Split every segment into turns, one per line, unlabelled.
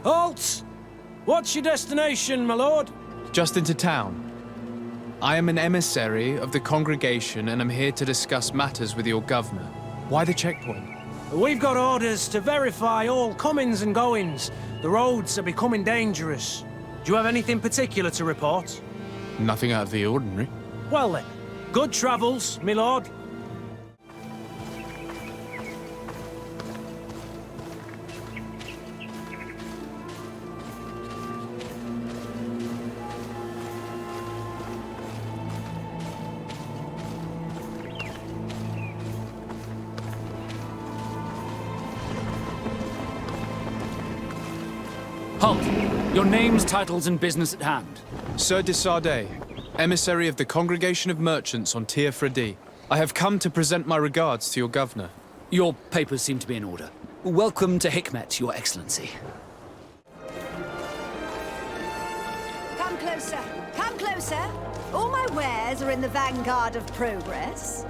Halt! What's your destination, my lord?
Just into town. I am an emissary of the congregation and am here to discuss matters with your governor. Why the checkpoint?
We've got orders to verify all comings and goings. The roads are becoming dangerous. Do you have anything particular to report?
Nothing out of the ordinary.
Well then, good travels, my lord.
Halt! Your names, titles, and business at hand.
Sir De Sardet, emissary of the Congregation of Merchants on Teer Fradee. I have come to present my regards to your governor.
Your papers seem to be in order. Welcome to Hikmet, Your Excellency.
Come closer. Come closer. All my wares are in the vanguard of progress.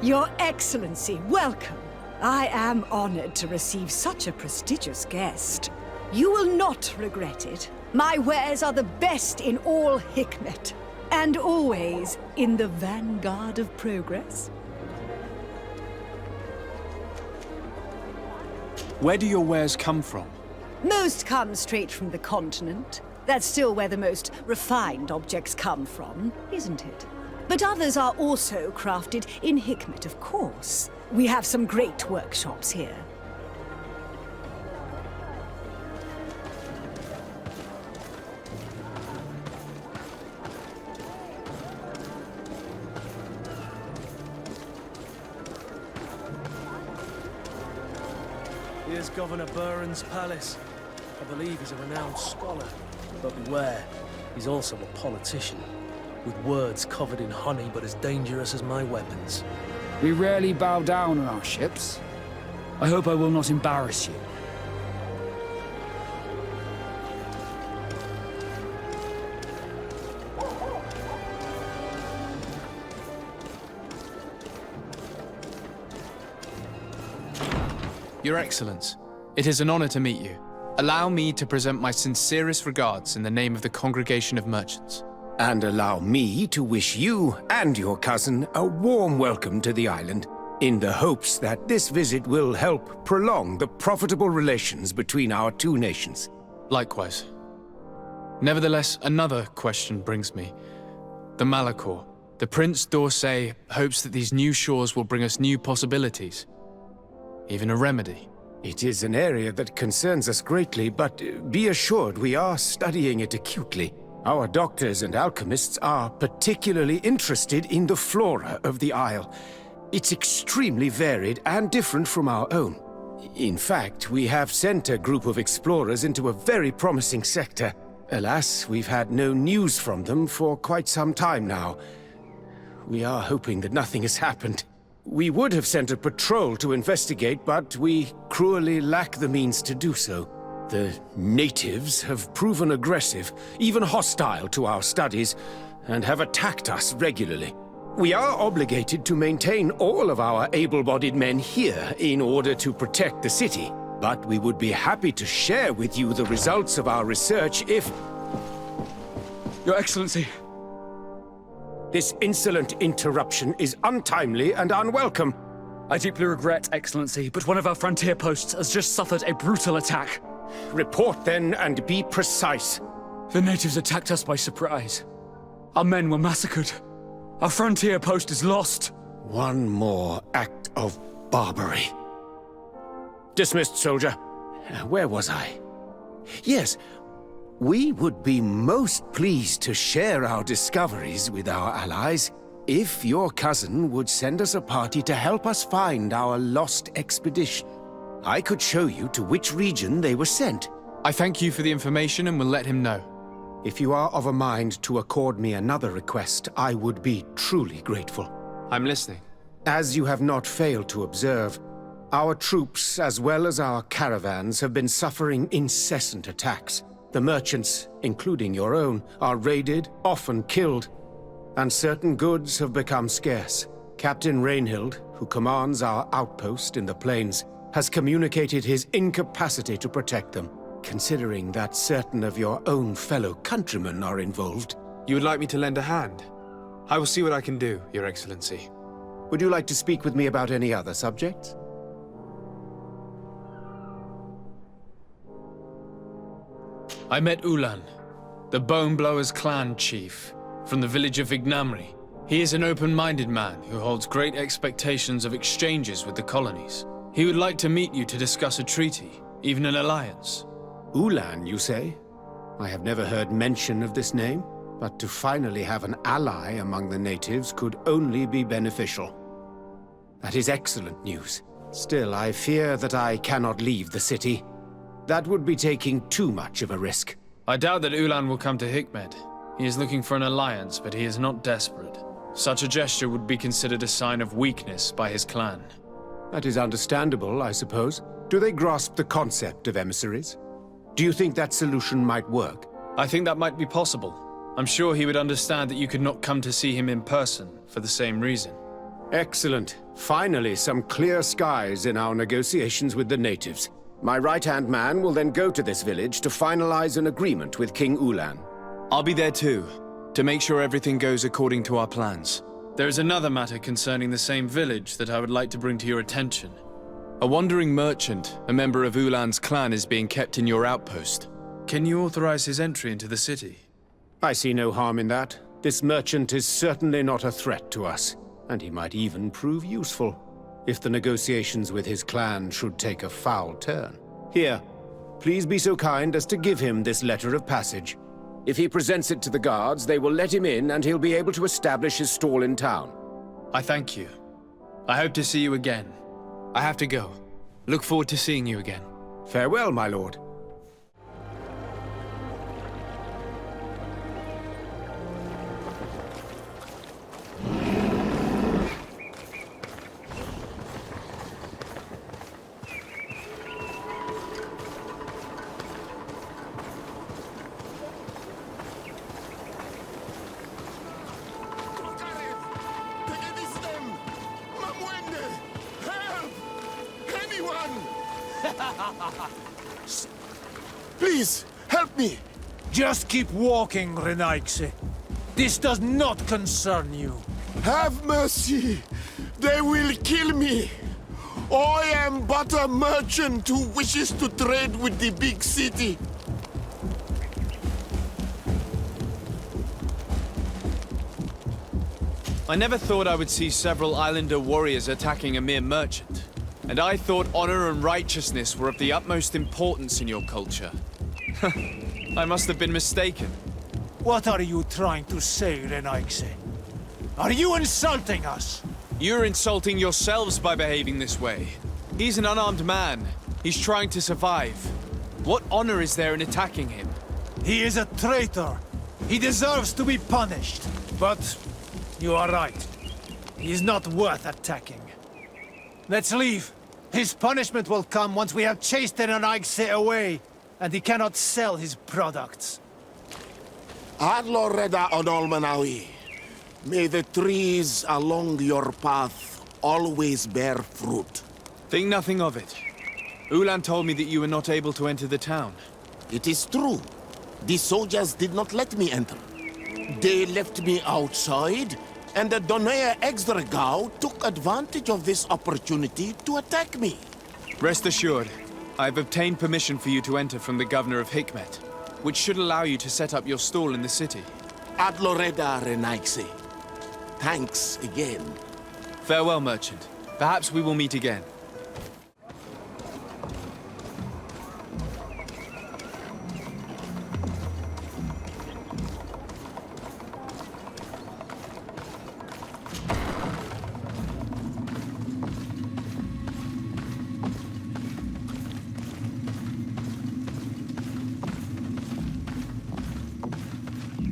Your Excellency, welcome. I am honored to receive such a prestigious guest. You will not regret it. My wares are the best in all Hikmet, and always in the vanguard of progress.
Where do your wares come from?
Most come straight from the continent. That's still where the most refined objects come from, isn't it? But others are also crafted in Hikmet, of course. We have some great workshops here.
Here's Governor Burhan's palace. I believe he's a renowned scholar. But beware, he's also a politician, with words covered in honey but as dangerous as my weapons.
We rarely bow down on our ships. I hope I will not embarrass you.
Your Excellence, it is an honor to meet you. Allow me to present my sincerest regards in the name of the Congregation of Merchants.
And allow me to wish you and your cousin a warm welcome to the island, in the hopes that this visit will help prolong the profitable relations between our two nations.
Likewise. Nevertheless, another question brings me. The Malichor. The Prince d'Orsay hopes that these new shores will bring us new possibilities. Even a remedy.
It is an area that concerns us greatly, but be assured we are studying it acutely. Our doctors and alchemists are particularly interested in the flora of the Isle. It's extremely varied and different from our own. In fact, we have sent a group of explorers into a very promising sector. Alas, we've had no news from them for quite some time now. We are hoping that nothing has happened. We would have sent a patrol to investigate, but we cruelly lack the means to do so. The natives have proven aggressive, even hostile to our studies, and have attacked us regularly. We are obligated to maintain all of our able-bodied men here in order to protect the city, but we would be happy to share with you the results of our research if...
Your Excellency.
This insolent interruption is untimely and unwelcome.
I deeply regret, Excellency, but one of our frontier posts has just suffered a brutal attack.
Report then, and be precise.
The natives attacked us by surprise. Our men were massacred. Our frontier post is lost.
One more act of barbarity. Dismissed, soldier. Where was I? Yes, we would be most pleased to share our discoveries with our allies if your cousin would send us a party to help us find our lost expedition. I could show you to which region they were sent.
I thank you for the information and will let him know.
If you are of a mind to accord me another request, I would be truly grateful.
I'm listening.
As you have not failed to observe, our troops, as well as our caravans, have been suffering incessant attacks. The merchants, including your own, are raided, often killed, and certain goods have become scarce. Captain Rainhild, who commands our outpost in the plains, has communicated his incapacity to protect them. Considering that certain of your own fellow countrymen are involved.
You would like me to lend a hand? I will see what I can do, Your Excellency.
Would you like to speak with me about any other subjects?
I met Ulan, the Boneblower's clan chief, from the village of Vignamri. He is an open-minded man who holds great expectations of exchanges with the colonies. He would like to meet you to discuss a treaty, even an alliance.
Ulan, you say? I have never heard mention of this name, but to finally have an ally among the natives could only be beneficial. That is excellent news. Still, I fear that I cannot leave the city. That would be taking too much of a risk.
I doubt that Ulan will come to Hikmet. He is looking for an alliance, but he is not desperate. Such a gesture would be considered a sign of weakness by his clan.
That is understandable, I suppose. Do they grasp the concept of emissaries? Do you think that solution might work?
I think that might be possible. I'm sure he would understand that you could not come to see him in person for the same reason.
Excellent. Finally, some clear skies in our negotiations with the natives. My right-hand man will then go to this village to finalize an agreement with King Ulan.
I'll be there too, to make sure everything goes according to our plans. There is another matter concerning the same village that I would like to bring to your attention. A wandering merchant, a member of Ulan's clan, is being kept in your outpost. Can you authorize his entry into the city?
I see no harm in that. This merchant is certainly not a threat to us, and he might even prove useful, if the negotiations with his clan should take a foul turn. Here, please be so kind as to give him this letter of passage. If he presents it to the guards, they will let him in and he'll be able to establish his stall in town.
I thank you. I hope to see you again. I have to go. Look forward to seeing you again.
Farewell, my lord.
Please, help me!
Just keep walking, Renaigse. This does not concern you.
Have mercy! They will kill me! I am but a merchant who wishes to trade with the big city.
I never thought I would see several Islander warriors attacking a mere merchant. And I thought honor and righteousness were of the utmost importance in your culture. I must have been mistaken.
What are you trying to say, Renaigse? Are you insulting us?
You're insulting yourselves by behaving this way. He's an unarmed man. He's trying to survive. What honor is there in attacking him?
He is a traitor. He deserves to be punished. But you are right. He is not worth attacking. Let's leave. His punishment will come once we have chased Renaigse away, and he cannot sell his products.
Adloreda Onolmanawi, may the trees along your path always bear fruit.
Think nothing of it. Ulan told me that you were not able to enter the town.
It is true. The soldiers did not let me enter. They left me outside, and the Donea Exdragao took advantage of this opportunity to attack me.
Rest assured, I have obtained permission for you to enter from the governor of Hikmet, which should allow you to set up your stall in the city.
Adloreda Renaigse. Thanks again.
Farewell, merchant. Perhaps we will meet again.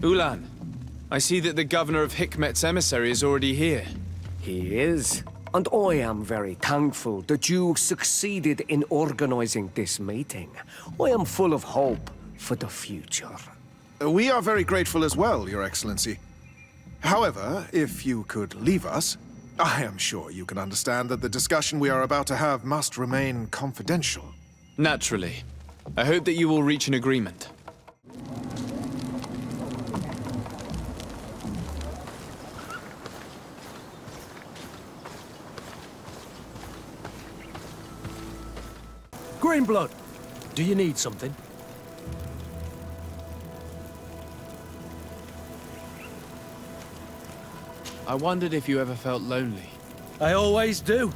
Ulan, I see that the governor of Hikmet's emissary is already here.
He is. And I am very thankful that you succeeded in organizing this meeting. I am full of hope for the future.
We are very grateful as well, Your Excellency. However, if you could leave us, I am sure you can understand that the discussion we are about to have must remain confidential.
Naturally. I hope that you will reach an agreement.
Greenblood, do you need something?
I wondered if you ever felt lonely.
I always do.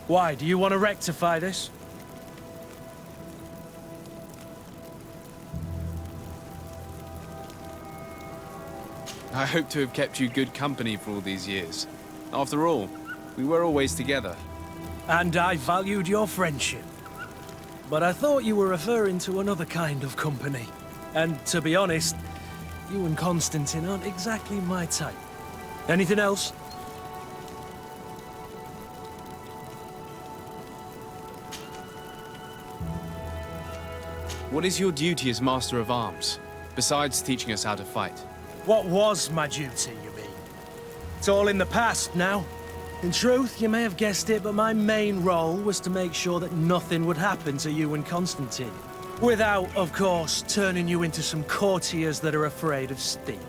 Why, do you want to rectify this?
I hope to have kept you good company for all these years. After all, we were always together.
And I valued your friendship. But I thought you were referring to another kind of company. And to be honest, you and Constantine aren't exactly my type. Anything else?
What is your duty as Master of Arms, besides teaching us how to fight?
What was my duty, you mean? It's all in the past now. In truth, you may have guessed it, but my main role was to make sure that nothing would happen to you and Constantine. Without, of course, turning you into some courtiers that are afraid of steam.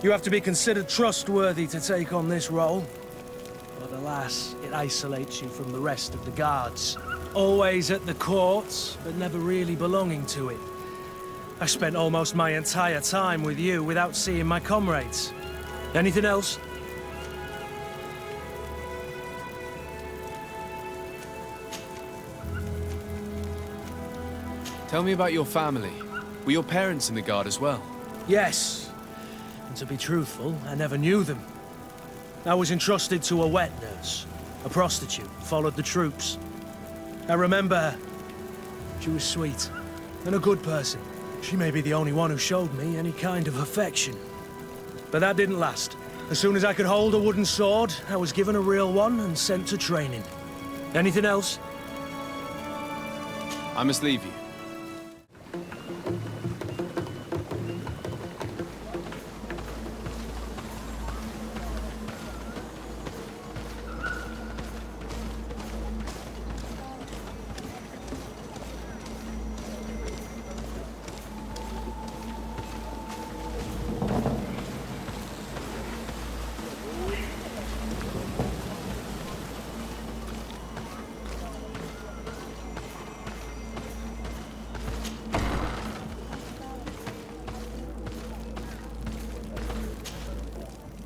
You have to be considered trustworthy to take on this role. But alas, it isolates you from the rest of the guards. Always at the courts, but never really belonging to it. I spent almost my entire time with you without seeing my comrades. Anything else?
Tell me about your family. Were your parents in the Guard as well?
Yes. And to be truthful, I never knew them. I was entrusted to a wet nurse. A prostitute, followed the troops. I remember her. She was sweet, and a good person. She may be the only one who showed me any kind of affection. But that didn't last. As soon as I could hold a wooden sword, I was given a real one and sent to training. Anything else?
I must leave you.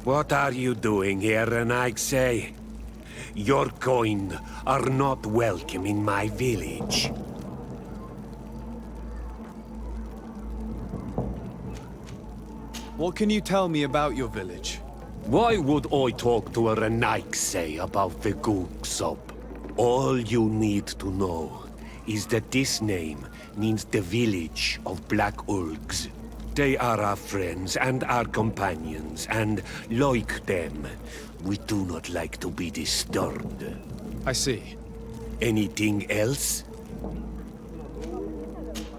What are you doing here, Renaigse? Your kind are not welcome in my village.
What can you tell me about your village?
Why would I talk to a Renaigse about the Gooksop? All you need to know is that this name means the village of Black Ulgs. They are our friends and our companions, and like them, we do not like to be disturbed.
I see.
Anything else?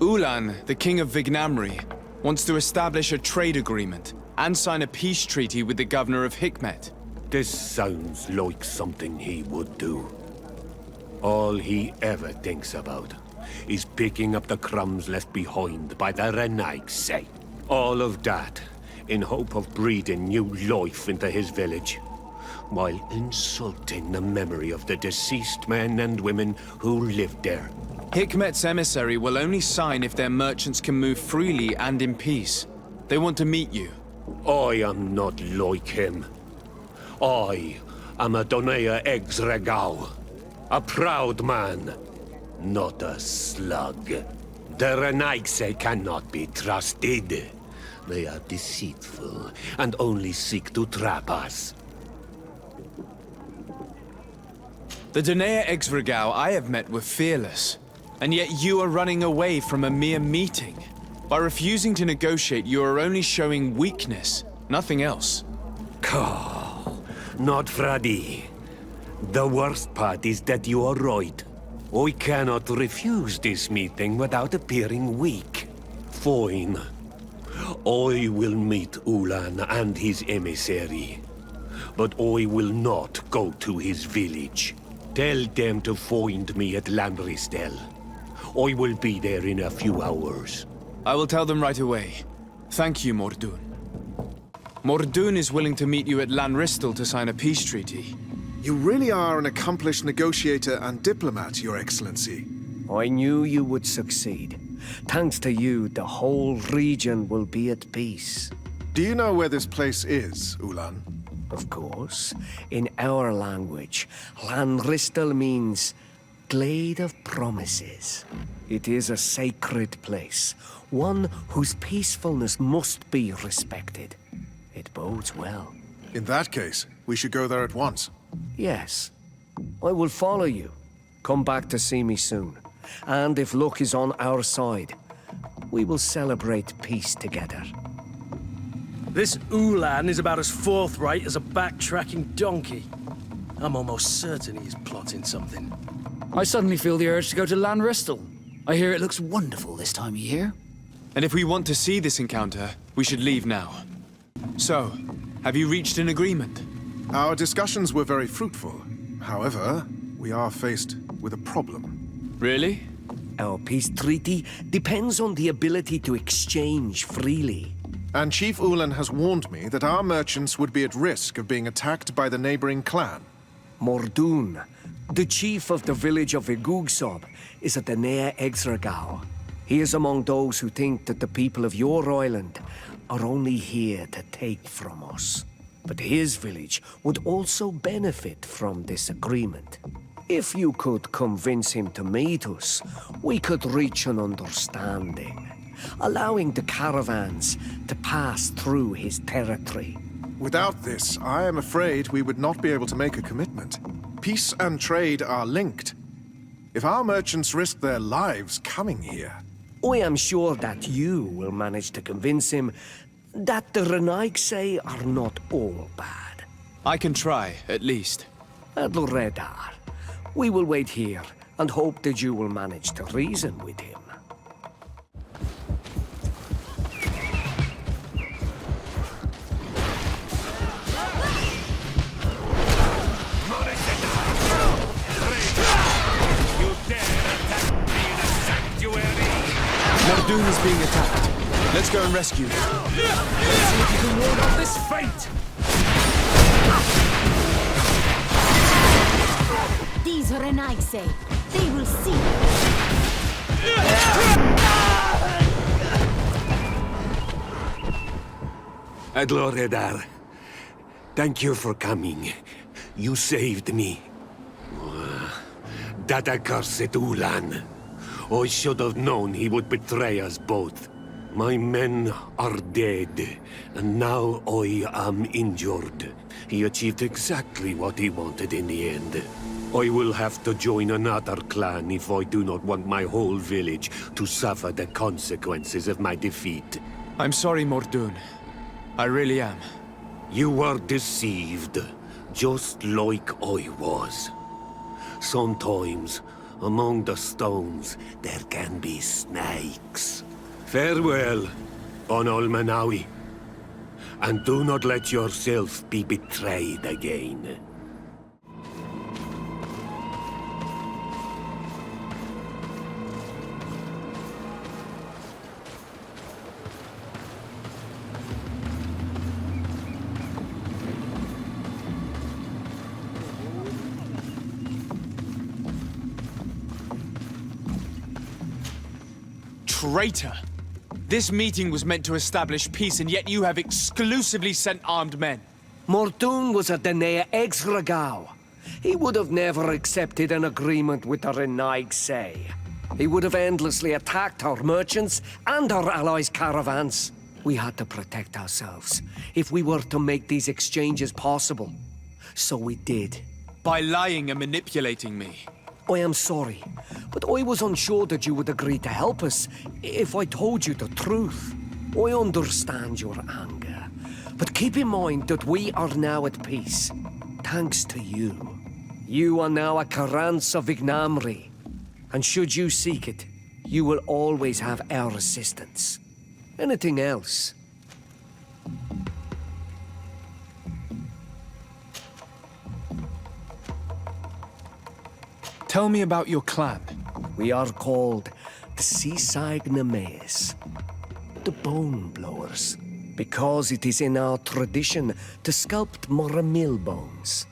Ulan, the king of Vignamri, wants to establish a trade agreement and sign a peace treaty with the governor of Hikmet.
This sounds like something he would do. All he ever thinks about is picking up the crumbs left behind by the Renaigse. All of that in hope of breathing new life into his village, while insulting the memory of the deceased men and women who lived there.
Hikmet's emissary will only sign if their merchants can move freely and in peace. They want to meet you.
I am not like him. I am a Donea Exregau, a proud man, not a slug. The Renaigse cannot be trusted. They are deceitful and only seek to trap us.
The Donea Exregau I have met were fearless, and yet you are running away from a mere meeting. By refusing to negotiate, you are only showing weakness, nothing else.
Not Fradee. The worst part is that you are right. I cannot refuse this meeting without appearing weak. Fine. I will meet Ulan and his emissary. but I will not go to his village. Tell them to find me at Lanristel. I will be there in a few hours.
I will tell them right away. Thank you, Mordoun. Mordoun is willing to meet you at Lanristel to sign a peace treaty.
You really are an accomplished negotiator and diplomat, Your Excellency.
I knew you would succeed. Thanks to you, the whole region will be at peace.
Do you know where this place is, Ulan?
Of course. In our language, Lanristel means Glade of Promises. It is a sacred place, one whose peacefulness must be respected. It bodes well.
In that case, we should go there at once.
Yes. I will follow you. Come back to see me soon. And if luck is on our side, we will celebrate peace together.
This Ulan is about as forthright as a backtracking donkey. I'm almost certain he's plotting something.
I suddenly feel the urge to go to Lanristel. I hear it looks wonderful this time of year.
And if we want to see this encounter, we should leave now. So, have you reached an agreement?
Our discussions were very fruitful. However, we are faced with a problem.
Really?
Our peace treaty depends on the ability to exchange freely.
And Chief Ulan has warned me that our merchants would be at risk of being attacked by the neighboring clan.
Mordoun, the chief of the village of Igugsob, is at the Nea Exragao. He is among those who think that the people of your island are only here to take from us. But his village would also benefit from this agreement. If you could convince him to meet us, we could reach an understanding, allowing the caravans to pass through his territory.
Without this, I am afraid we would not be able to make a commitment. Peace and trade are linked. If our merchants risk their lives coming here...
I am sure that you will manage to convince him that the Renaigse are not all bad.
I can try, at least.
Adloredar, we will wait here and hope that you will manage to reason with him.
Mordoun is being attacked. Let's go and rescue him.
Let's see if you can ward off this fate!
These Renaigse, they will see.
Adloredar, thank you for coming. You saved me. That accursed Ulan. I should have known he would betray us both. My men are dead, and now I am injured. He achieved exactly what he wanted in the end. I will have to join another clan if I do not want my whole village to suffer the consequences of my defeat.
I'm sorry, Mordoun. I really am.
You were deceived, just like I was. Sometimes, among the stones, there can be snakes. Farewell, Onol Manawi. And do not let yourself be betrayed again.
Traitor! This meeting was meant to establish peace, and yet you have exclusively sent armed men.
Mordoun was at the Nea Exragao. He would have never accepted an agreement with the Renaigse. He would have endlessly attacked our merchants and our allies' caravans. We had to protect ourselves if we were to make these exchanges possible. So we did.
By lying and manipulating me.
I am sorry, but I was unsure that you would agree to help us if I told you the truth. I understand your anger, but keep in mind that we are now at peace, thanks to you. You are now a Karans of Ignamri, and should you seek it, you will always have our assistance. Anything else?
Tell me about your clan.
We are called the Seaside Nemes, the Bone Blowers, because it is in our tradition to sculpt Moramil bones.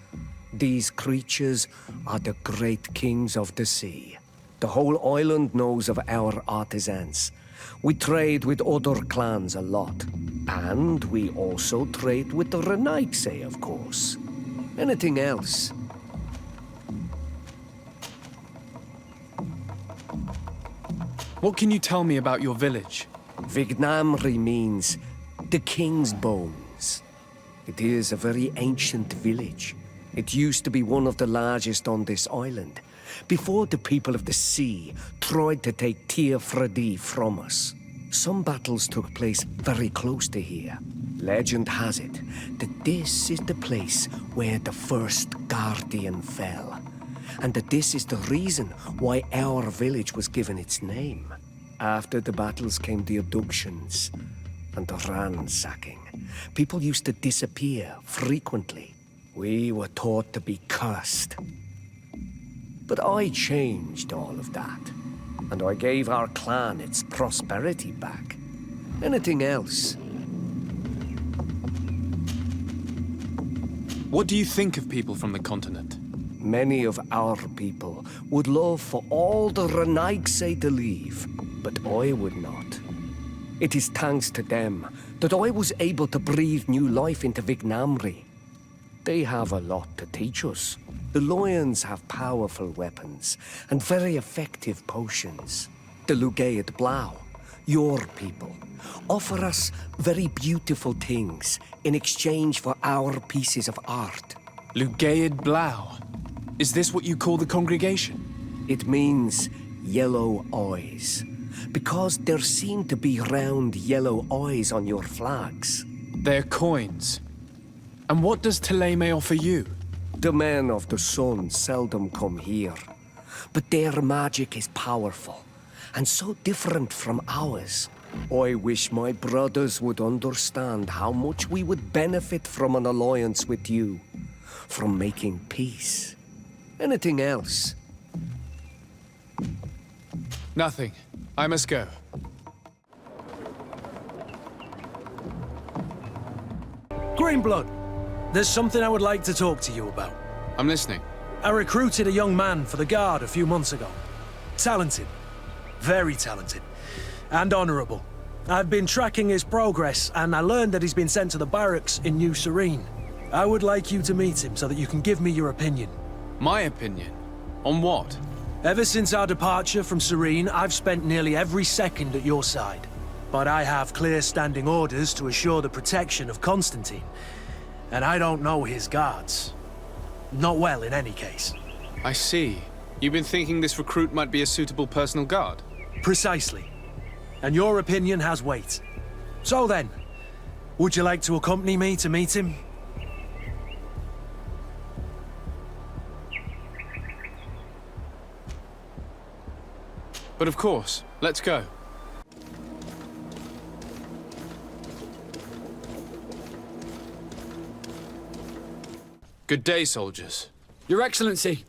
These creatures are the great kings of the sea. The whole island knows of our artisans. We trade with other clans a lot. And we also trade with the Renaigse, of course. Anything else?
What can you tell me about your village?
Vignamri means the king's bones. It is a very ancient village. It used to be one of the largest on this island, before the people of the sea tried to take Teer Fradee from us. Some battles took place very close to here. Legend has it that this is the place where the first Guardian fell, and that this is the reason why our village was given its name. After the battles came the abductions and the ransacking. People used to disappear frequently. We were taught to be cursed. But I changed all of that, and I gave our clan its prosperity back. Anything else?
What do you think of people from the continent?
Many of our people would love for all the Renaigse to leave, but I would not. It is thanks to them that I was able to breathe new life into Vignamri. They have a lot to teach us. The lions have powerful weapons and very effective potions. The Legate Blau, your people, offer us very beautiful things in exchange for our pieces of art.
Legate Blau. Is this what you call the congregation?
It means yellow eyes, because there seem to be round yellow eyes on your flags.
They're coins. And what does Teleme offer you?
The men of the sun seldom come here, but their magic is powerful, and so different from ours. I wish my brothers would understand how much we would benefit from an alliance with you, from making peace. Anything else?
Nothing. I must go.
Greenblood, there's something I would like to talk to you about.
I'm listening.
I recruited a young man for the Guard a few months ago. Talented. Very talented. And honorable. I've been tracking his progress, and I learned that he's been sent to the barracks in New Serene. I would like you to meet him so that you can give me your opinion.
My opinion? On what?
Ever since our departure from Serene, I've spent nearly every second at your side. But I have clear standing orders to assure the protection of Constantine. And I don't know his guards. Not well, in any case.
I see. You've been thinking this recruit might be a suitable personal guard?
Precisely. And your opinion has weight. So then, would you like to accompany me to meet him?
But of course. Let's go. Good day, soldiers.
Your Excellency,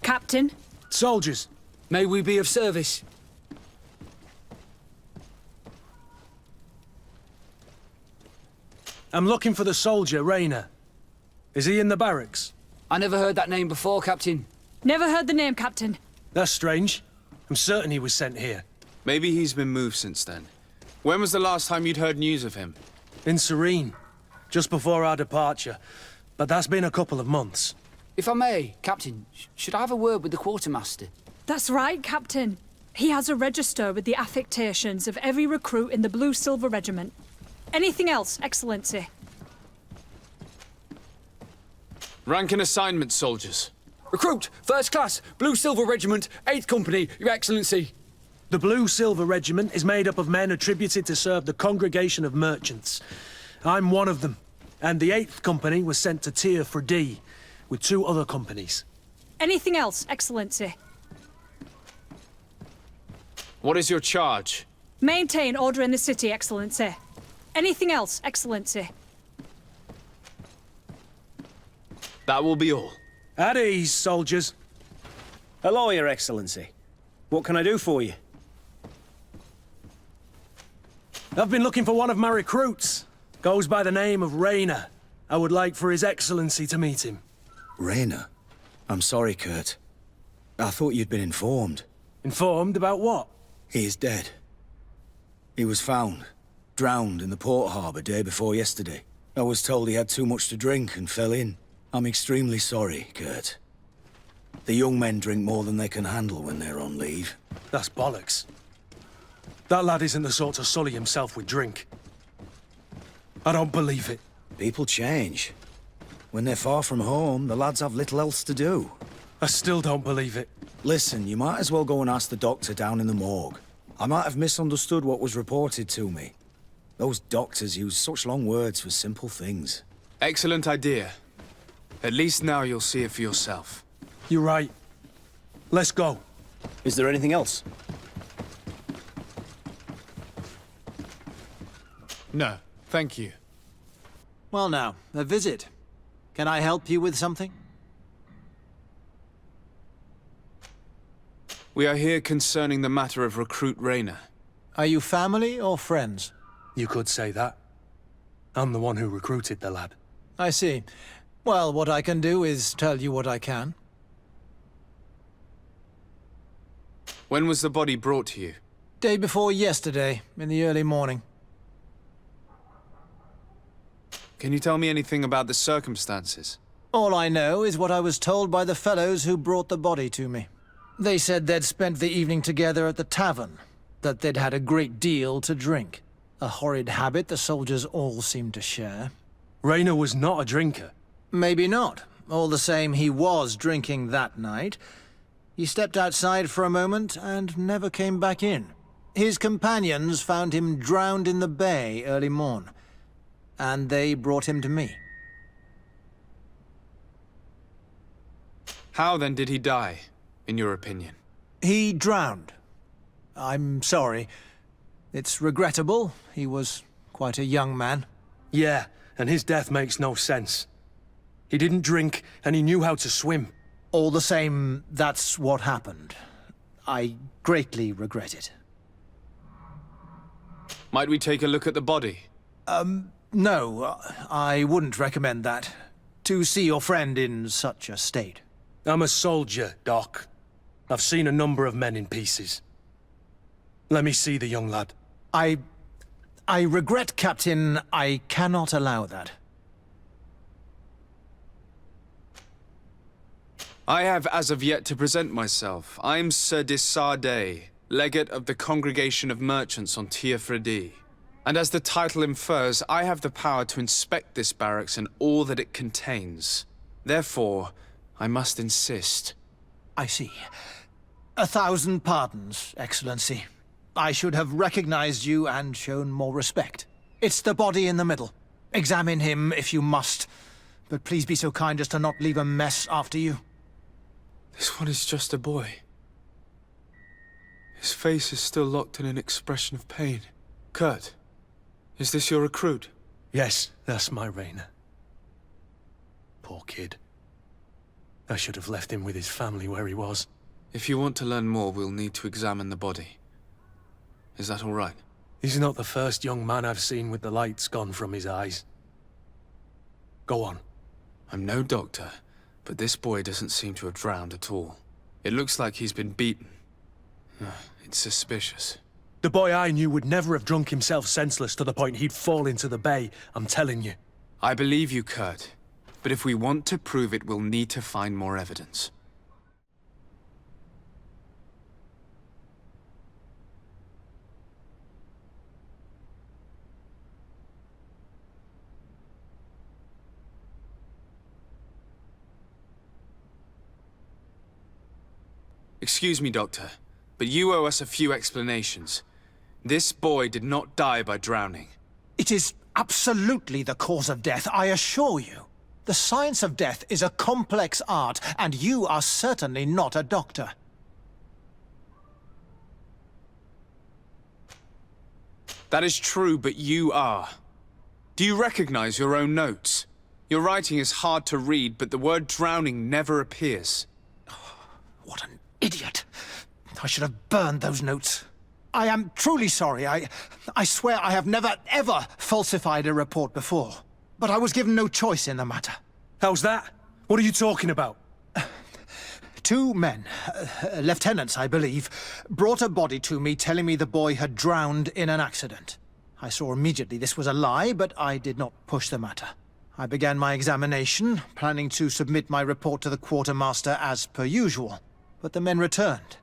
Captain?
Soldiers.
may we be of service?
I'm looking for the soldier, Rayner. Is he in the barracks?
I never heard that name before, Captain.
Never heard the name, Captain.
That's strange. I'm certain he was sent here.
Maybe he's been moved since then. When was the last time you'd heard news of him?
In Serene. Just before our departure. But that's been a couple of months.
If I may, Captain, should I have a word with the quartermaster?
That's right, Captain. He has a register with the affectations of every recruit in the Blue-Silver Regiment. Anything else, Excellency?
Rank and assignment, soldiers.
Recruit, first class, Blue-Silver Regiment, 8th Company, Your Excellency.
The Blue-Silver Regiment is made up of men attributed to serve the Congregation of Merchants. I'm one of them, and the 8th Company was sent to Teer Fradee, with 2 other companies.
Anything else, Excellency?
What is your charge?
Maintain order in the city, Excellency. Anything else, Excellency?
That will be all.
At ease, soldiers.
Hello, Your Excellency. What can I do for you?
I've been looking for one of my recruits. Goes by the name of Rayner. I would like for His Excellency to meet him.
Rayner? I'm sorry, Kurt. I thought you'd been informed.
Informed about what?
He is dead. He was found, drowned in the port harbour day before yesterday. I was told he had too much to drink and fell in. I'm extremely sorry, Kurt. The young men drink more than they can handle when they're on leave.
That's bollocks. That lad isn't the sort to sully himself with drink. I don't believe it.
People change. When they're far from home, the lads have little else to do.
I still don't believe it.
Listen, you might as well go and ask the doctor down in the morgue. I might have misunderstood what was reported to me. Those doctors use such long words for simple things.
Excellent idea. At least now you'll see it for yourself.
You're right. Let's go.
Is there anything else?
No, thank you.
Well now, a visit. Can I help you with something?
We are here concerning the matter of Recruit Rayner.
Are you family or friends?
You could say that. I'm the one who recruited the lad.
I see. Well, what I can do is tell you what I can.
When was the body brought to you?
Day before yesterday, in the early morning.
Can you tell me anything about the circumstances?
All I know is what I was told by the fellows who brought the body to me. They said they'd spent the evening together at the tavern, that they'd had a great deal to drink. A horrid habit the soldiers all seemed to share.
Rayner was not a drinker.
Maybe not. All the same, he was drinking that night. He stepped outside for a moment and never came back in. His companions found him drowned in the bay early morn, and they brought him to me.
How then did he die, in your opinion?
He drowned. I'm sorry. It's regrettable. He was quite a young man.
Yeah, and his death makes no sense. He didn't drink, and he knew how to swim.
All the same, that's what happened. I greatly regret it.
Might we take a look at the body?
No, I wouldn't recommend that. To see your friend in such a state.
I'm a soldier, Doc. I've seen a number of men in pieces. Let me see the young lad.
I regret, Captain. I cannot allow that.
I have as of yet to present myself. I'm Sir De Sardet, Legate of the Congregation of Merchants on Teer Fradee. And as the title infers, I have the power to inspect this barracks and all that it contains. Therefore, I must insist.
I see. 1,000 pardons, Excellency. I should have recognized you and shown more respect. It's the body in the middle. Examine him if you must, but please be so kind as to not leave a mess after you.
This one is just a boy. His face is still locked in an expression of pain. Kurt, is this your recruit?
Yes, that's my Rayner. Poor kid. I should have left him with his family where he was.
If you want to learn more, we'll need to examine the body. Is that all right?
He's not the first young man I've seen with the lights gone from his eyes. Go on.
I'm no doctor, but this boy doesn't seem to have drowned at all. It looks like he's been beaten. It's suspicious.
The boy I knew would never have drunk himself senseless to the point he'd fall into the bay, I'm telling you.
I believe you, Kurt. But if we want to prove it, we'll need to find more evidence. Excuse me, Doctor, but you owe us a few explanations. This boy did not die by drowning.
It is absolutely the cause of death, I assure you. The science of death is a complex art, and you are certainly not a doctor.
That is true, but you are. Do you recognize your own notes? Your writing is hard to read, but the word drowning never appears.
What an idiot. I should have burned those notes. I am truly sorry. I swear I have never, ever falsified a report before. But I was given no choice in the matter.
How's that? What are you talking about?
2 men, lieutenants, I believe, brought a body to me telling me the boy had drowned in an accident. I saw immediately this was a lie, but I did not push the matter. I began my examination, planning to submit my report to the quartermaster as per usual. But the men returned.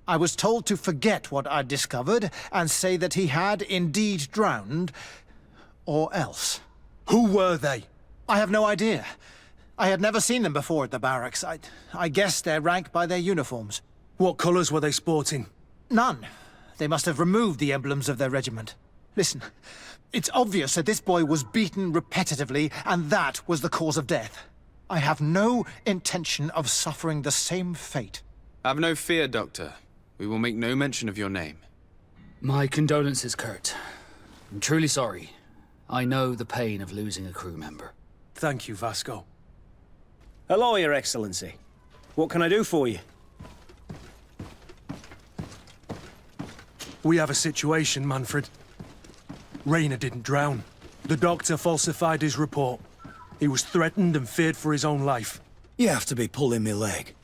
I was told to forget what I'd discovered and say that he had indeed drowned, or else.
Who were they?
I have no idea. I had never seen them before at the barracks. I guessed their rank by their uniforms.
What colours were they sporting?
None. They must have removed the emblems of their regiment. Listen, it's obvious that this boy was beaten repetitively, and that was the cause of death. I have no intention of suffering the same fate.
Have no fear, Doctor. We will make no mention of your name.
My condolences, Kurt. I'm truly sorry. I know the pain of losing a crew member.
Thank you, Vasco.
Hello, Your Excellency. What can I do for you?
We have a situation, Manfred. Rainer didn't drown. The doctor falsified his report. He was threatened and feared for his own life.
You have to be pulling me leg.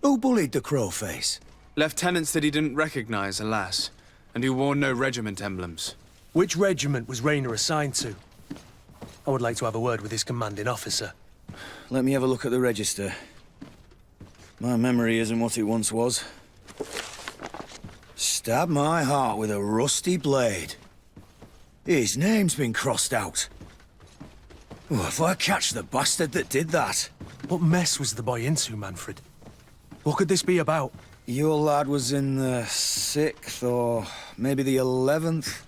Who bullied the crowface?
Lieutenants that he didn't recognize, alas, and who wore no regiment emblems.
Which regiment was Rainer assigned to? I would like to have a word with his commanding officer.
Let me have a look at the register. My memory isn't what it once was. Stab my heart with a rusty blade. His name's been crossed out. Oh, if I catch the bastard that did that.
What mess was the boy into, Manfred? What could this be about?
Your lad was in the 6th or maybe the 11th,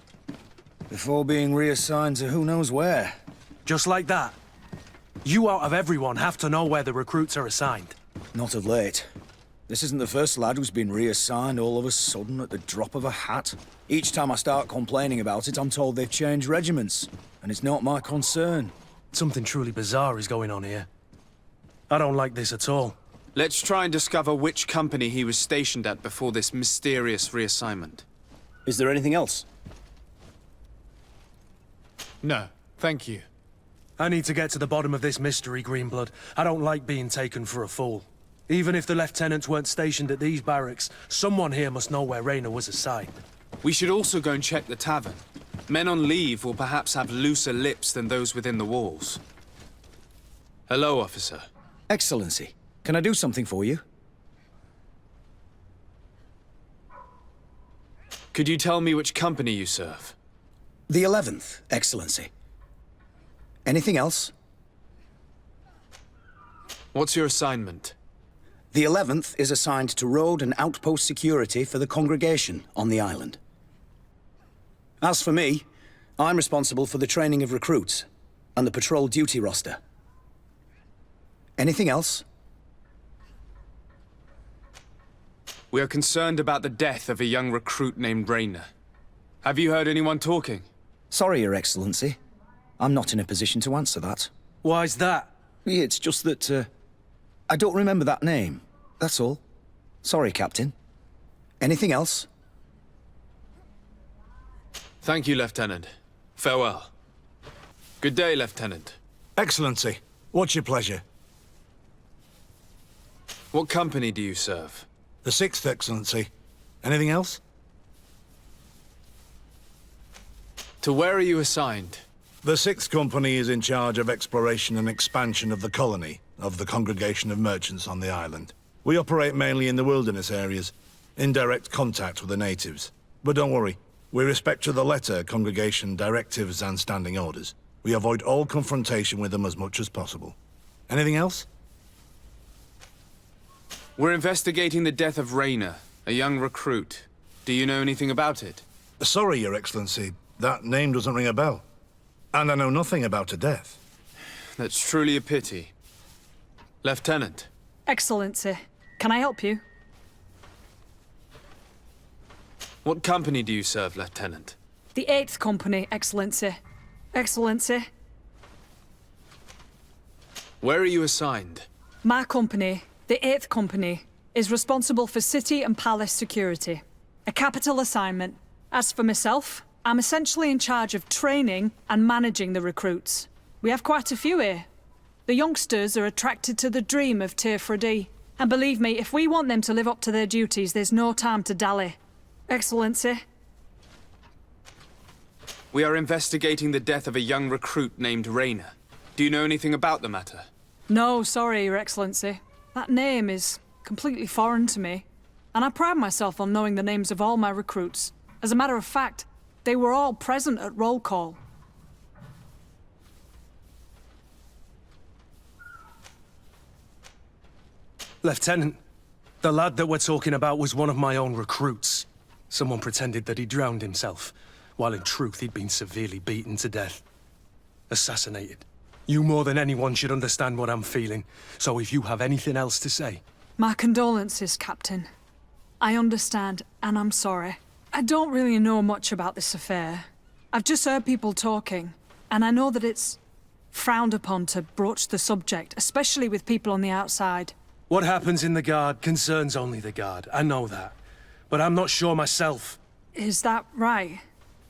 before being reassigned to who knows where.
Just like that? You out of everyone have to know where the recruits are assigned.
Not of late. This isn't the first lad who's been reassigned all of a sudden at the drop of a hat. Each time I start complaining about it, I'm told they've changed regiments, and it's not my concern.
Something truly bizarre is going on here. I don't like this at all.
Let's try and discover which company he was stationed at before this mysterious reassignment.
Is there anything else?
No, thank you.
I need to get to the bottom of this mystery, Greenblood. I don't like being taken for a fool. Even if the lieutenants weren't stationed at these barracks, someone here must know where Rainer was assigned.
We should also go and check the tavern. Men on leave will perhaps have looser lips than those within the walls. Hello, officer.
Excellency, can I do something for you?
Could you tell me which company you serve?
The 11th, Excellency. Anything else?
What's your assignment?
The 11th is assigned to road and outpost security for the congregation on the island. As for me, I'm responsible for the training of recruits and the patrol duty roster. Anything else?
We are concerned about the death of a young recruit named Rainer. Have you heard anyone talking?
Sorry, Your Excellency. I'm not in a position to answer that.
Why's that?
It's just that, I don't remember that name. That's all. Sorry, Captain. Anything else?
Thank you, Lieutenant. Farewell. Good day, Lieutenant.
Excellency, what's your pleasure?
What company do you serve?
The 6th, Excellency. Anything else?
To where are you assigned?
The 6th Company is in charge of exploration and expansion of the colony of the Congregation of Merchants on the island. We operate mainly in the wilderness areas, in direct contact with the natives. But don't worry, we respect to the letter congregation directives and standing orders. We avoid all confrontation with them as much as possible. Anything else?
We're investigating the death of Rainer, a young recruit. Do you know anything about it?
Sorry, Your Excellency. That name doesn't ring a bell. And I know nothing about a death.
That's truly a pity. Lieutenant.
Excellency, can I help you?
What company do you serve, Lieutenant?
The 8th Company, Excellency. Excellency.
Where are you assigned?
My company, the 8th Company, is responsible for city and palace security. A capital assignment. As for myself, I'm essentially in charge of training and managing the recruits. We have quite a few here. The youngsters are attracted to the dream of Teer Fradee. And believe me, if we want them to live up to their duties, there's no time to dally. Excellency.
We are investigating the death of a young recruit named Raynor. Do you know anything about the matter?
No, sorry, Your Excellency. That name is completely foreign to me. And I pride myself on knowing the names of all my recruits. As a matter of fact, they were all present at roll call.
Lieutenant, the lad that we're talking about was one of my own recruits. Someone pretended that he drowned himself, while in truth he'd been severely beaten to death. Assassinated. You more than anyone should understand what I'm feeling, so if you have anything else to say...
My condolences, Captain. I understand, and I'm sorry. I don't really know much about this affair. I've just heard people talking, and I know that it's frowned upon to broach the subject, especially with people on the outside.
What happens in the Guard concerns only the Guard, I know that. But I'm not sure myself.
Is that right?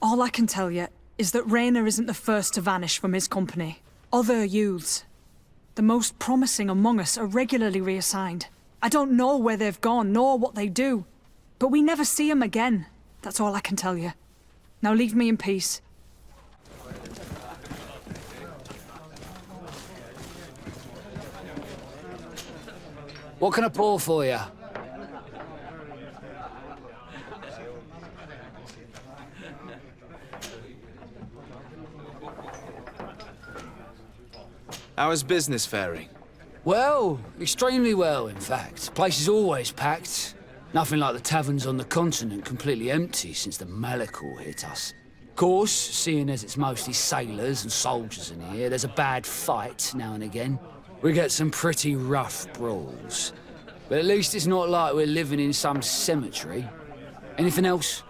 All I can tell you is that Raynor isn't the first to vanish from his company. Other youths, the most promising among us, are regularly reassigned. I don't know where they've gone, nor what they do. But we never see them again. That's all I can tell you. Now leave me in peace.
What can I pour for you?
How is business faring?
Well, extremely well, in fact. Place is always packed. Nothing like the taverns on the continent completely empty since the Malichor hit us. Of course, seeing as it's mostly sailors and soldiers in here, there's a bad fight now and again. We get some pretty rough brawls. But at least it's not like we're living in some cemetery. Anything else?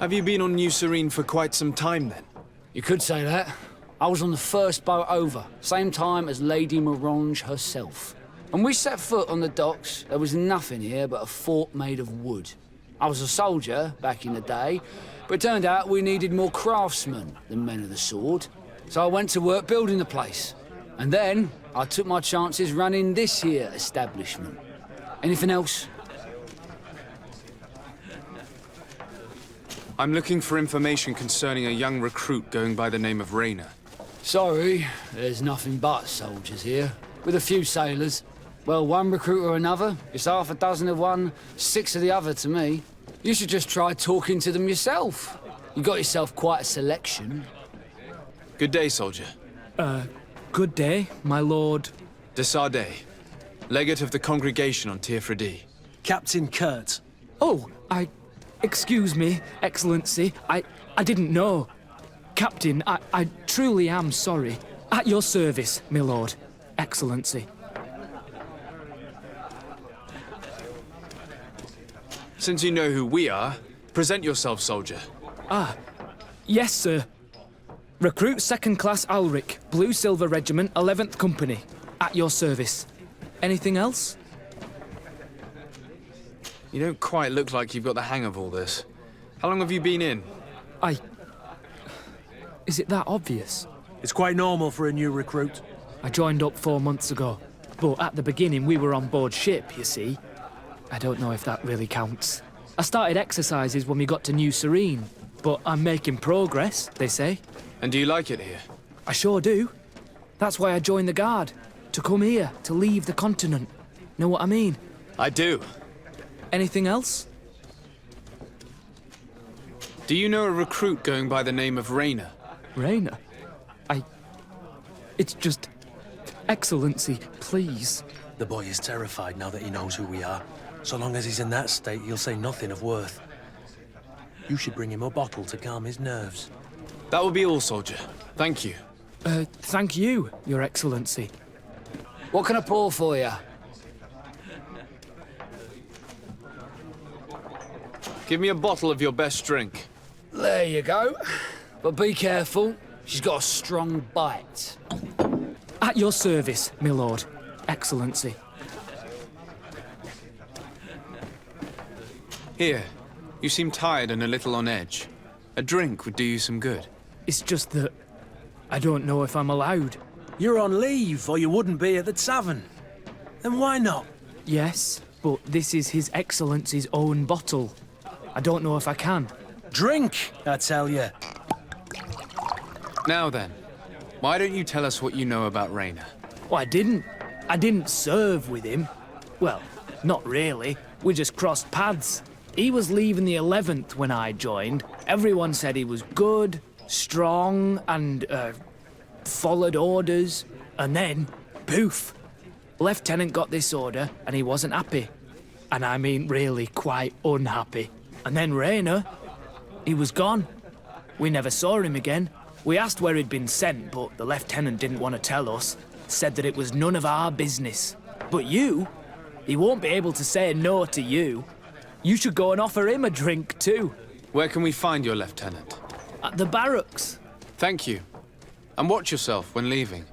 Have you been on New Serene for quite some time then?
You could say that. I was on the first boat over, same time as Lady Morange herself. When we set foot on the docks, there was nothing here but a fort made of wood. I was a soldier back in the day, but it turned out we needed more craftsmen than men of the sword. So I went to work building the place. And then I took my chances running this here establishment. Anything else?
I'm looking for information concerning a young recruit going by the name of Raynor.
Sorry, there's nothing but soldiers here, with a few sailors. Well, one recruit or another, it's half a dozen of one, 6 of the other to me. You should just try talking to them yourself. You got yourself quite a selection.
Good day, soldier.
Good day, my lord.
De Sardet, Legate of the Congregation on Teer Fradee.
Captain Kurt.
Oh, excuse me, Excellency. I didn't know. Captain, I truly am sorry. At your service, my lord. Excellency.
Since you know who we are, present yourself, soldier.
Yes, sir. Recruit 2nd Class Alric, Blue Silver Regiment, 11th Company. At your service. Anything else?
You don't quite look like you've got the hang of all this. How long have you been in?
Is it that obvious?
It's quite normal for a new recruit.
I joined up 4 months ago. But at the beginning, we were on board ship, you see. I don't know if that really counts. I started exercises when we got to New Serene. But I'm making progress, they say.
And do you like it here?
I sure do. That's why I joined the Guard. To come here, to leave the continent. Know what I mean?
I do.
Anything else?
Do you know a recruit going by the name of Raynor?
Raynor? It's just... Excellency, please.
The boy is terrified now that he knows who we are. So long as he's in that state, he'll say nothing of worth. You should bring him a bottle to calm his nerves.
That will be all, soldier. Thank you.
Thank you, Your Excellency.
What can I pour for you?
Give me a bottle of your best drink.
There you go. But be careful. She's got a strong bite.
At your service, my lord. Excellency.
Here. You seem tired and a little on edge. A drink would do you some good.
It's just that I don't know if I'm allowed.
You're on leave, or you wouldn't be at the tavern. Then why not?
Yes, but this is His Excellency's own bottle. I don't know if I can.
Drink, I tell you.
Now then, why don't you tell us what you know about Raynor?
Well, I didn't serve with him. Well, not really. We just crossed paths. He was leaving the 11th when I joined. Everyone said he was good, strong, and, followed orders. And then, poof. Lieutenant got this order, and he wasn't happy. And I mean really quite unhappy. And then Raynor, he was gone. We never saw him again. We asked where he'd been sent, but the lieutenant didn't want to tell us. Said that it was none of our business. But you, he won't be able to say no to you. You should go and offer him a drink too.
Where can we find your lieutenant?
At the barracks.
Thank you. And watch yourself when leaving.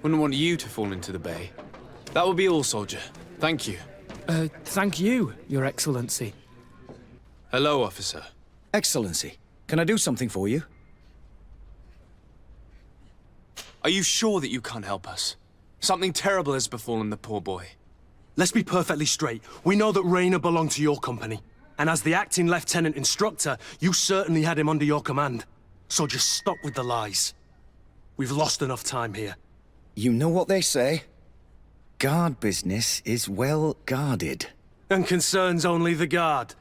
Wouldn't want you to fall into the bay. That will be all, soldier. Thank you.
Thank you, Your Excellency.
Hello, officer.
Excellency, can I do something for you?
Are you sure that you can't help us? Something terrible has befallen the poor boy.
Let's be perfectly straight. We know that Raynor belonged to your company. And as the acting lieutenant instructor, you certainly had him under your command. So just stop with the lies. We've lost enough time here.
You know what they say? Guard business is well guarded.
And concerns only the guard.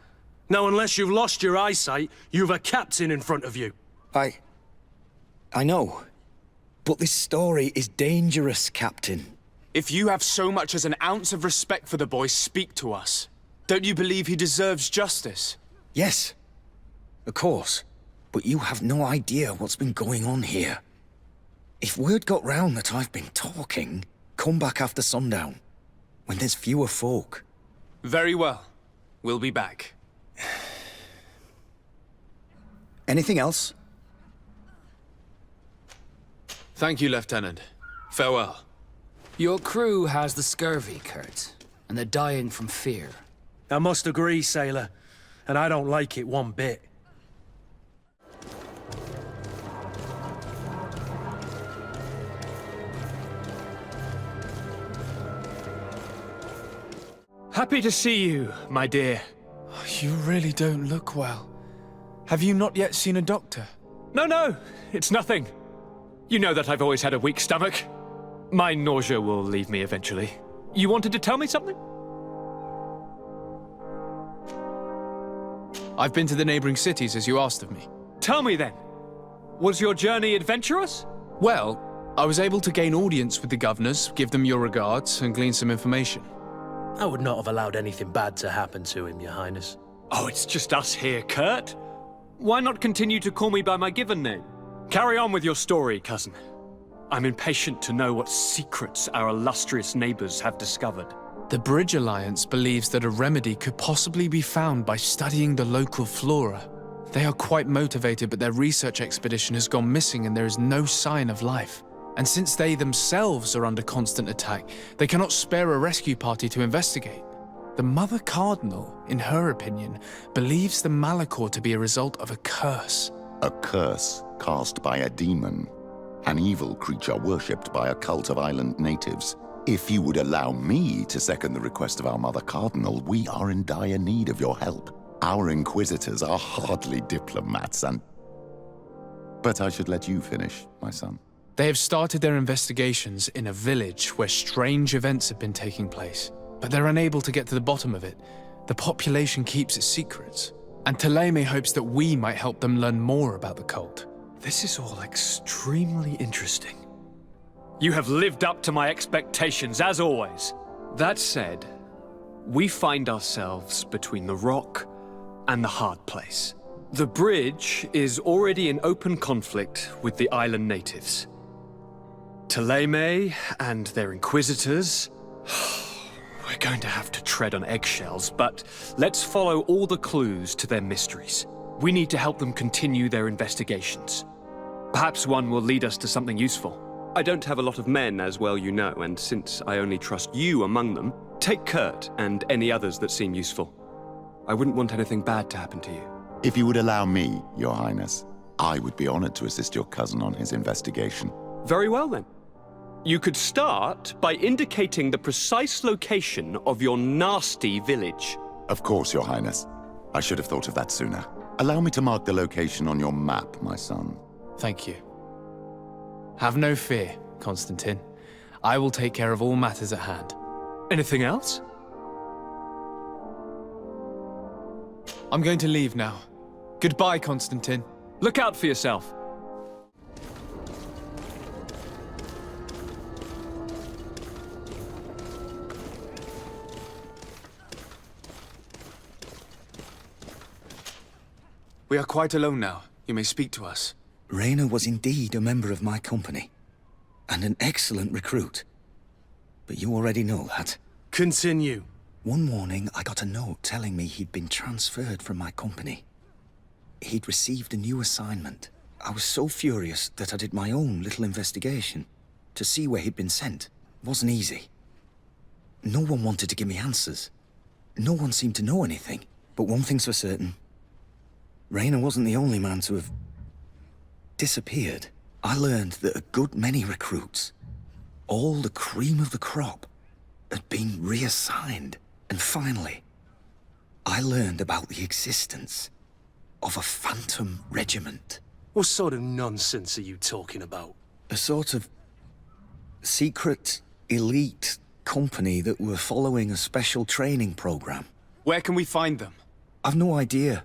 Now, unless you've lost your eyesight, you've a captain in front of you.
I know. But this story is dangerous, Captain.
If you have so much as an ounce of respect for the boy, speak to us. Don't you believe he deserves justice?
Yes, of course. But you have no idea what's been going on here. If word got round that I've been talking, come back after sundown, when there's fewer folk.
Very well. We'll be back.
Anything else?
Thank you, Lieutenant. Farewell.
Your crew has the scurvy, Kurt, and they're dying from fear.
I must agree, sailor. And I don't like it one bit.
Happy to see you, my dear.
You really don't look well. Have you not yet seen a doctor?
No, it's nothing. You know that I've always had a weak stomach. My nausea will leave me eventually. You wanted to tell me something?
I've been to the neighboring cities as you asked of me.
Tell me then. Was your journey adventurous?
Well, I was able to gain audience with the governors, give them your regards, and glean some information.
I would not have allowed anything bad to happen to him, Your Highness.
Oh, it's just us here, Kurt. Why not continue to call me by my given name? Carry on with your story, cousin. I'm impatient to know what secrets our illustrious neighbors have discovered.
The Bridge Alliance believes that a remedy could possibly be found by studying the local flora. They are quite motivated, but their research expedition has gone missing and there is no sign of life. And since they themselves are under constant attack, they cannot spare a rescue party to investigate. The Mother Cardinal, in her opinion, believes the Malichor to be a result of a curse.
A curse cast by a demon. An evil creature worshipped by a cult of island natives. If you would allow me to second the request of our Mother Cardinal, we are in dire need of your help. Our inquisitors are hardly diplomats But I should let you finish, my son.
They have started their investigations in a village where strange events have been taking place, but they're unable to get to the bottom of it. The population keeps its secrets, and Thélème hopes that we might help them learn more about the cult.
This is all extremely interesting. You have lived up to my expectations, as always. That said, we find ourselves between the rock and the hard place. The bridge is already in open conflict with the island natives. Thélème and their inquisitors... We're going to have to tread on eggshells, but let's follow all the clues to their mysteries. We need to help them continue their investigations. Perhaps one will lead us to something useful. I don't have a lot of men, as well you know, and since I only trust you among them, take Kurt and any others that seem useful. I wouldn't want anything bad to happen to you.
If you would allow me, Your Highness, I would be honored to assist your cousin on his investigation.
Very well, then. You could start by indicating the precise location of your nasty village.
Of course, Your Highness. I should have thought of that sooner. Allow me to mark the location on your map, my son.
Thank you. Have no fear, Constantine. I will take care of all matters at hand.
Anything else?
I'm going to leave now. Goodbye, Constantine.
Look out for yourself.
We are quite alone now. You may speak to us.
Raynor was indeed a member of my company, and an excellent recruit. But you already know that.
Continue.
One morning, I got a note telling me he'd been transferred from my company. He'd received a new assignment. I was so furious that I did my own little investigation to see where he'd been sent. It wasn't easy. No one wanted to give me answers. No one seemed to know anything. But one thing's for certain. Raynor wasn't the only man to have disappeared. I learned that a good many recruits, all the cream of the crop, had been reassigned. And finally, I learned about the existence of a phantom regiment.
What sort of nonsense are you talking about?
A sort of secret, elite company that were following a special training program.
Where can we find them?
I've no idea.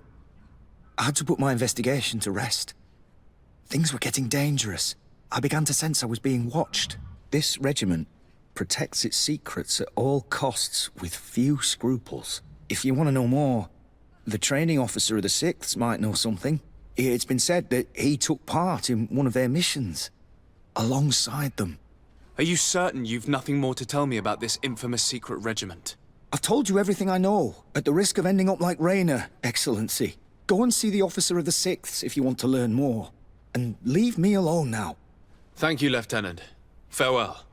I had to put my investigation to rest. Things were getting dangerous. I began to sense I was being watched. This regiment protects its secrets at all costs with few scruples. If you want to know more, the training officer of the 6th might know something. It's been said that he took part in one of their missions, alongside them.
Are you certain you've nothing more to tell me about this infamous secret regiment?
I've told you everything I know, at the risk of ending up like Raynor, Excellency. Go and see the officer of the 6th if you want to learn more. And leave me alone now.
Thank you, Lieutenant. Farewell.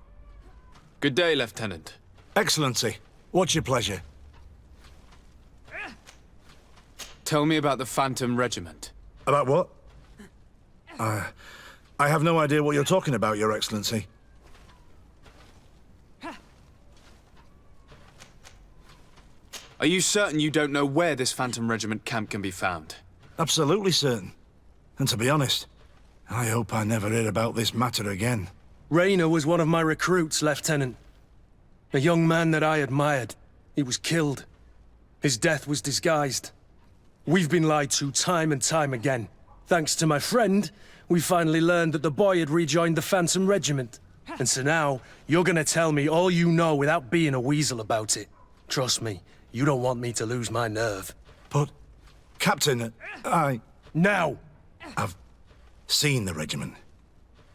Good day, Lieutenant.
Excellency, what's your pleasure?
Tell me about the Phantom Regiment.
About what? I have no idea what you're talking about, Your Excellency.
Are you certain you don't know where this Phantom Regiment camp can be found?
Absolutely certain. And to be honest, I hope I never hear about this matter again.
Raynor was one of my recruits, Lieutenant. A young man that I admired. He was killed. His death was disguised. We've been lied to time and time again. Thanks to my friend, we finally learned that the boy had rejoined the Phantom Regiment. And so now, you're gonna tell me all you know without being a weasel about it. Trust me, you don't want me to lose my nerve.
But, Captain,
Now!
I've seen the regiment.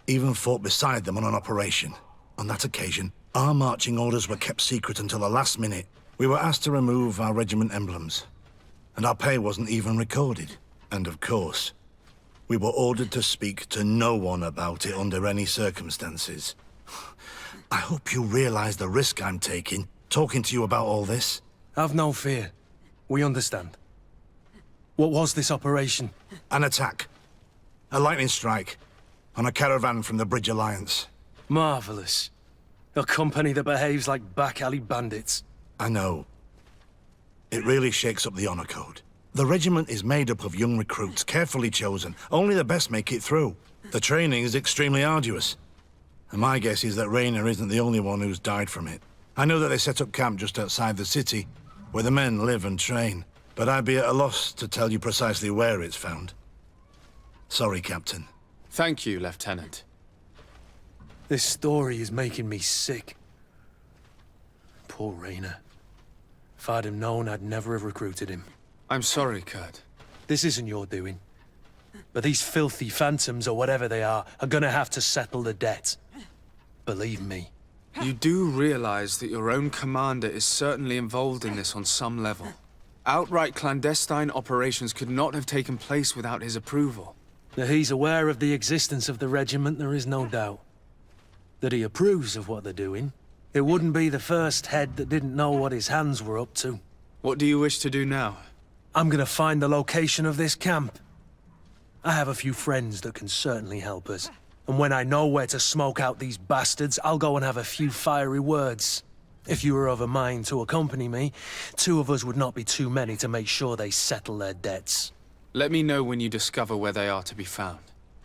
Even fought beside them on an operation. On that occasion, our marching orders were kept secret until the last minute. We were asked to remove our regiment emblems. And our pay wasn't even recorded. And of course, we were ordered to speak to no one about it under any circumstances. I hope you realize the risk I'm taking, talking to you about all this.
Have no fear. We understand. What was this operation?
An attack. A lightning strike. On a caravan from the Bridge Alliance.
Marvelous. A company that behaves like back-alley bandits.
I know. It really shakes up the honor code. The regiment is made up of young recruits, carefully chosen. Only the best make it through. The training is extremely arduous. And my guess is that Raynor isn't the only one who's died from it. I know that they set up camp just outside the city, where the men live and train. But I'd be at a loss to tell you precisely where it's found. Sorry, Captain.
Thank you, Lieutenant.
This story is making me sick. Poor Raynor. If I'd have known, I'd never have recruited him.
I'm sorry, Kurt.
This isn't your doing. But these filthy phantoms, or whatever they are gonna have to settle the debt. Believe me.
You do realize that your own commander is certainly involved in this on some level. Outright clandestine operations could not have taken place without his approval.
That he's aware of the existence of the regiment, there is no doubt. that he approves of what they're doing. It wouldn't be the first head that didn't know what his hands were up to.
What do you wish to do now?
I'm gonna find the location of this camp. I have a few friends that can certainly help us. And when I know where to smoke out these bastards, I'll go and have a few fiery words. If you were of a mind to accompany me, 2 of us would not be too many to make sure they settle their debts.
Let me know when you discover where they are to be found.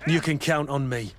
You can count on me.